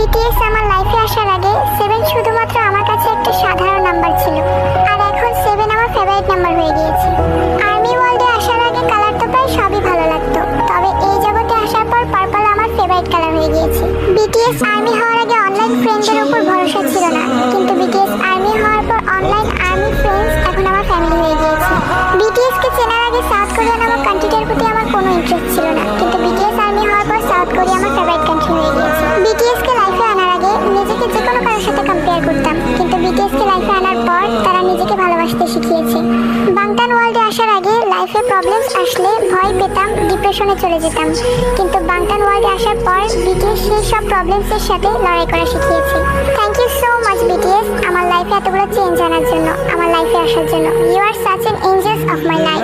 BTS আমার লাইফে আসার আগে 7 শুধুমাত্র আমার কাছে একটা সাধারণ নাম্বার ছিল, আর এখন 7 আমার ফেভারিট নাম্বার হয়ে গিয়েছে। আর্মি ওয়ার্ল্ডে আসার আগে কালার তো প্রায় সবই ভালো লাগতো, তবে এই জগতে আসার পর পার্পল আমার ফেভারিট কালার হয়ে গিয়েছে। বিটিএস আর্মি হওয়ার আগে অনলাইন ফ্রেন্ডদের উপর ভরসা ছিল না, কিন্তু বিটিএস আর্মি হওয়ার পর অনলাইন আর্মি ফ্রেন্ডস এখন আমার ফ্যামিলি হয়ে গিয়েছে। বিটিএস কে চেনার আগে সাউথ কোরিয়া নামক কান্ট্রিটার প্রতি আমার কোনো ইন্টারেস্ট ছিল না, কিন্তু বিটিএস আর্মি হওয়ার পর সাউথ কোরিয়া আমার ফেভারিট কান্ট্রি হয়ে গিয়েছে। বিটিএস কে লাইফে আনার আগে নিজেকে যে কোনো কারোর সাথে কম্পেয়ার করতাম, কিন্তু বিটিএস কে লাইফে আনার পর তারা নিজেকে ভালোবাসতে শিখিয়েছে। বাংটান ওয়ার্ল্ডে আসার আগে লাইফে প্রবলেমস আসলে ভয় পেতাম, ডিপ্রেশনে চলে যেতাম, কিন্তু বাংটান ওয়ার্ল্ডে আসার পর বিটিএস সেই সব প্রবলেমসের সাথে লড়াই করা শিখিয়েছে। Thank you so much BTS, আমার লাইফে এতগুলো চেঞ্জ আনার জন্য, আমার লাইফে আসার জন্য। You are such an angels of my life.